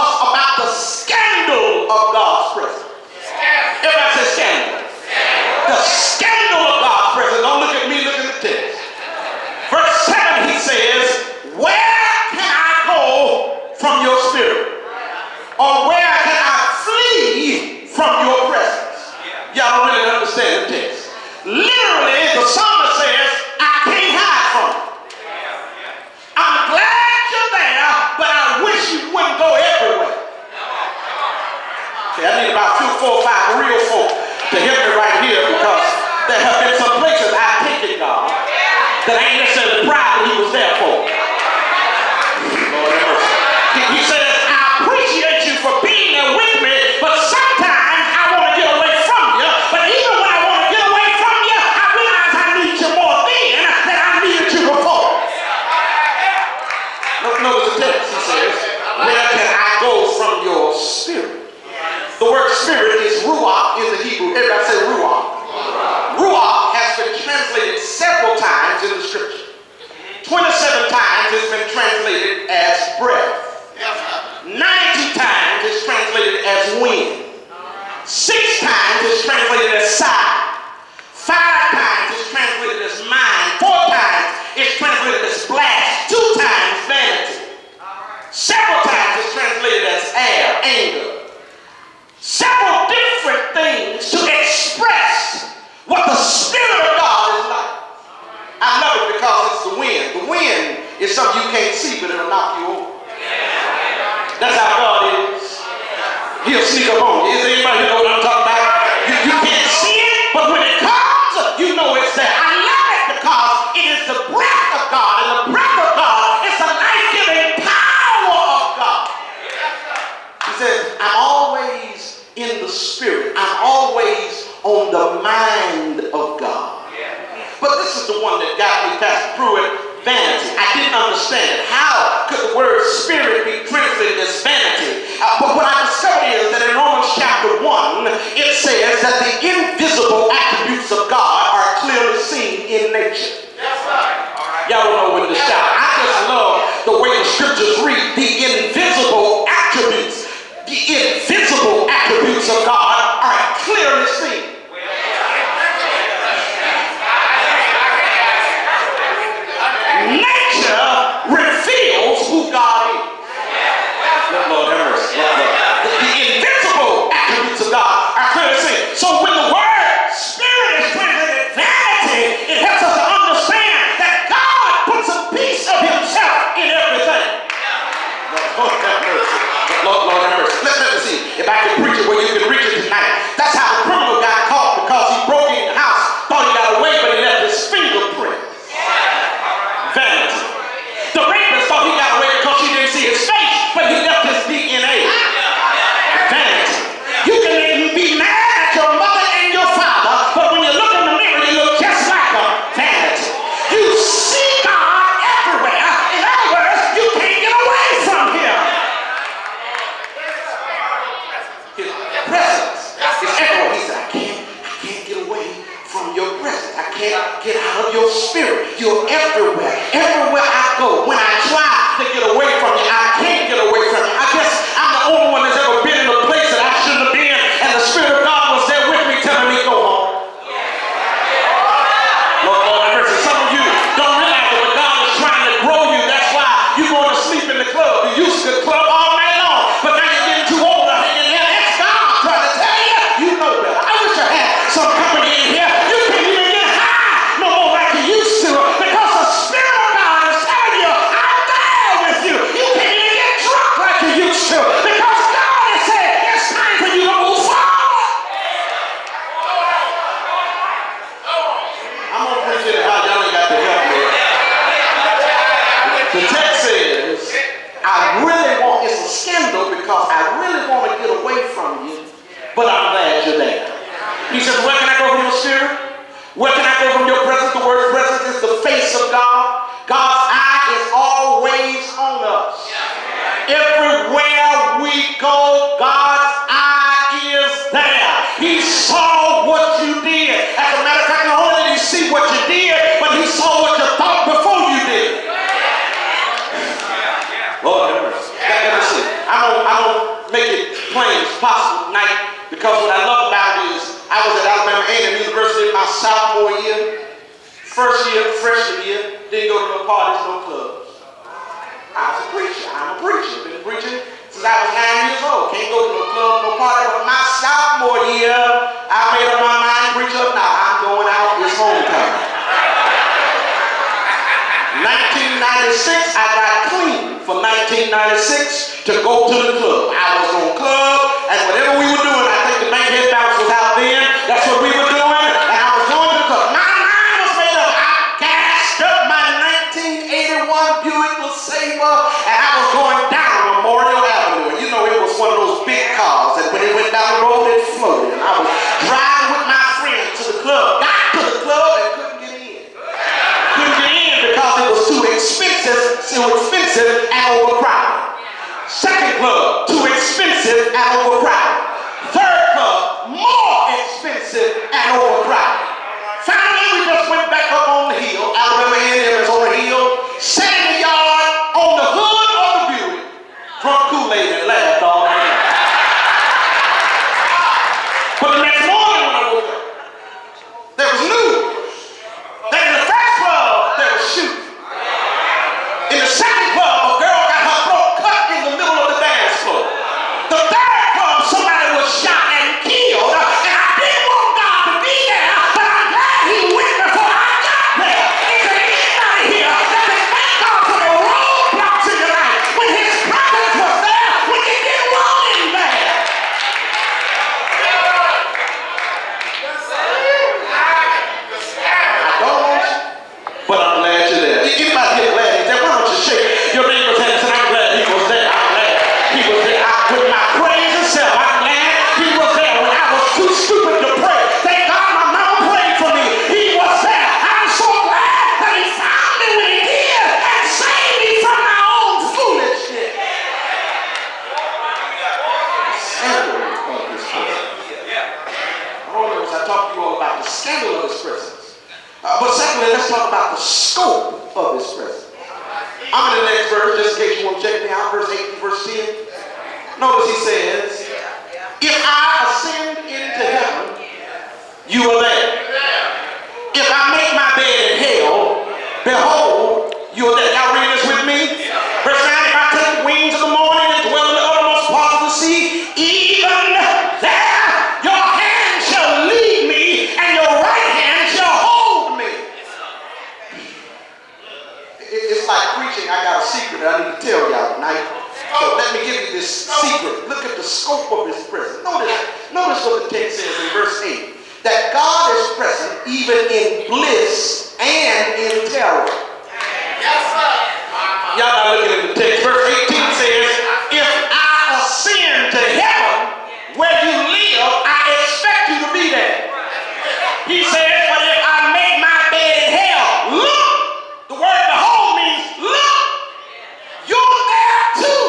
us about the scandal of God's presence. Everybody say scandal. The scandal of God's presence. Don't look at me, look at the text. Verse 7, he says, where can I go from your spirit? Or where can I flee from your presence? Y'all don't really understand the text. Literally, the psalmist says, I can't hide from you. I'm glad you're there, but I wish you wouldn't go everywhere. See, I need about 2, 4, 5 real folk to help me right here, because there have been some places I've taken God that I ain't necessarily proud that he was there for. Lord have mercy. He says, I appreciate you for being there with me, but sometimes I want to get away from you. But even when I want to get away from you, I realize I need you more then than I needed you before. Notice the text. He says, where can I go from your spirit? The word spirit is ruach in the Hebrew. Everybody say ruach. Ruach has been translated several times in the scripture. 27 times it's been translated as breath. 92 times it's translated as wind. 6 times it's translated as sigh. 5 times it's translated as mind. 4 times it's translated as blast. 2 times vanity. Several times it's translated as air, anger. Several different things to express what the Spirit of God is like. I love it because it's the wind. The wind is something you can't see, but it'll knock you over. That's how God is. He'll sneak up on you. Is anybody here know what I'm talking about? You can't see it, but when it comes, you know it's there. I love it because it is the breath of God, and the breath of God is the life-giving power of God. He says, I'm always in the Spirit. I'm always on the mind of God. But this is the one that got me, Pastor Pruitt, vanity. I didn't understand it. How could the word spirit be translated as vanity? But what I discovered is that in Romans chapter 1, it says that the invisible attributes of God are clearly seen in nature. That's right. Y'all don't know when to shout. I just love the way the scriptures read. The invisible attributes of God are clearly seen. Nature reveals who God is. Lord have mercy. The invisible attributes of God are clearly seen. So when the word spirit is translated vanity, it helps us to understand that God puts a piece of himself in everything. Lord have mercy. Lord have mercy. Let me see if I can preach it where you can reach it tonight. That's how the criminal got caught, because he broke in the house, thought he got away, but he left his fingerprint. Vanity. The rapist thought he got away because he didn't see his face, but he left his DNA. Vanity. You can even be mad at your mother and your father, but when you look in the mirror, you look just like them. Vanity. You see God everywhere. In other words, you can't get away from him. His presence is everywhere. He said, I can't get away from your presence. I can't get out of your spirit. You're everywhere. Everywhere I go. When I try to get away from you, I can't get away from you. I guess I'm the only one that's ever been in a place that I shouldn't have been, and the Spirit of God was there with me telling me, go home. Lord have mercy. Some of you don't realize that when God is trying to grow you, that's why you're going to sleep in the club. You used to the club all night long, but now you're getting too old to hang in there. That's God trying to tell you, you know better. I wish I had some company in here. You can't even get high no more like you used to, because the Spirit of God is telling you, I'm there with you. You can't even get drunk like you used to, because God has said it's time for you to move forward. I'm going to preach it how y'all ain't got to help me. The text says, I really want, it's a scandal because I really want to get away from you, but I'm glad you're there. He says, where can I go from your spirit? Where can I go from your presence? The word presence is the face of God. God's eye is always on us. Everywhere we go, God's eye is there. He saw what you did. As a matter of fact, not only did he see what you did, but he saw what you thought before you did. Lord have mercy. Let me see. I'm gonna it's possible tonight because what I love about it is I was at Alabama A&M University my sophomore year, first year, freshman year, didn't go to no parties, no clubs. I was a preacher. I'm a preacher. Been preaching since I was 9 years old. Can't go to no club, no party. But my sophomore year, I made up my mind, preacher, now I'm going out this homecoming. 1996, I got clean from 1996 to go to the club. I was on club, and whatever we were doing, I think the Bankhead Bounce was out then. That's what we were doing, and I was going to the club. My mind was made up. I gassed up my 1981 Buick LeSabre, and I was going down Memorial Avenue. And you know, it was one of those big cars that when it went down the road, it floated. And I was driving with my friend to the club. Got to the club and couldn't get in. Couldn't get in because it was too expensive and overcrowded. Second club, too expensive and overcrowded. Third club, more expensive and overcrowded. Finally, we just went back up on the hill. Alabama A&M is on the hill. Sat in the yard on the hood of the Buick. Drunk Kool-Aid and laughed all night. But the next morning when I woke up, there was news. That in the first club, there was shooting. In the second club, a girl got her throat cut in the middle of the dance floor. The third club, somebody was shot and killed. And I didn't want God to be there, but I'm glad he went before I got there. Is there anybody here that can thank God for the roadblocks in your life when his presence was there, when you didn't want him there? I don't want you, but I'm glad you're there. Anybody here glad he's there? Why don't you shake your neighbor's hand and say, I'm glad he was there. I'm glad he was there. With my crazy self, I'm glad he was there when I was too stupid to pray. Thank God my mama prayed for me. He was there. I'm so glad that he found me when he did and saved me from my own foolishness. Scandal of his presence. I don't know as I talk to you all about the scandal of his presence. But secondly, let's talk about the scope of his presence. I'm in the next verse, just in case you want to check me out, verse 8 and verse 10. Notice he says, if I ascend into heaven, you are there. If I make my bed in hell, behold, you are there. Y'all read this with me? Verse 9, if I take wings of the morning and dwell in the uttermost parts of the sea, even there your hand shall lead me, and your right hand shall hold me. It's like preaching. I got a secret that I need to tell y'all tonight. So let me give you this secret. Look at the scope of his presence. Notice what the text says in verse 8. That God is present even in bliss and in terror. Yes, sir. Y'all not looking at the text. Verse 18 says, if I ascend to heaven where you live, I expect you to be there. He says, but if I make my bed in hell, look, the word behold means look, you're there too.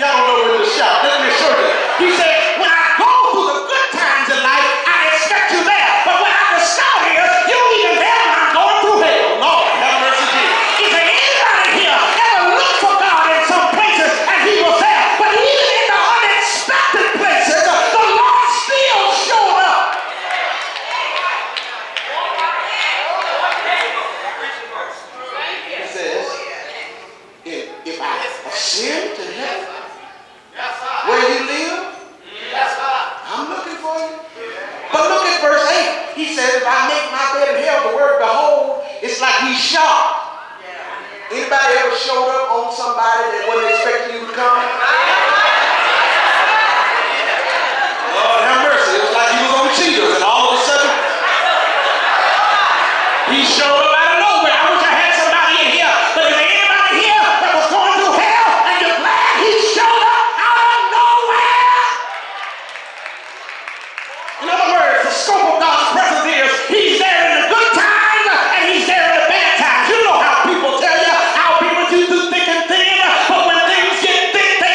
Y'all don't know when to shout. Let me show you. He said, when I go through the good times in life, I expect you there. But when I discover here, you don't even there when I'm going through hell. Lord, have mercy, Jesus. Is there anybody here ever looked for God in some places and he was there? But even in the unexpected places, the Lord still showed up. He says, if I ascend to heaven, where you live, I'm looking for you. But look at verse 8. He says, if I make my bed in hell, the word behold, it's like he's shocked. Anybody ever showed up on somebody that wasn't expecting you to come? Lord have mercy. It was like he was on Cheetos and all of a sudden he showed up out of nowhere. I wish I had somebody in here. But is there anybody here that was going through hell and you're glad he showed up out of nowhere? In other words, the scope of God's presence is he's there in the good times and he's there in the bad times. You know how people tell you how people do thick and thin, but when things get thick, they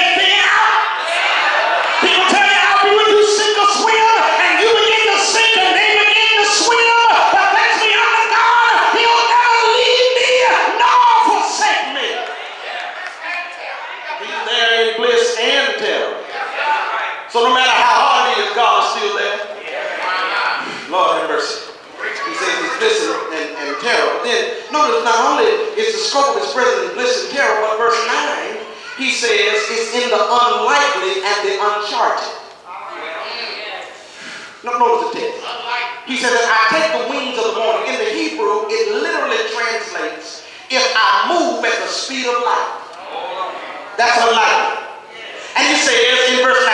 So no matter how hard it is, God is still there. Lord have mercy. He says it's bliss and terror. But then notice not only is the scope of his presence bliss and terror, but verse 9, he says it's in the unlikely and the uncharted. Notice the text. He says that I take the wings of the morning. In the Hebrew, it literally translates, if I move at the speed of light. That's unlikely. And he says in verse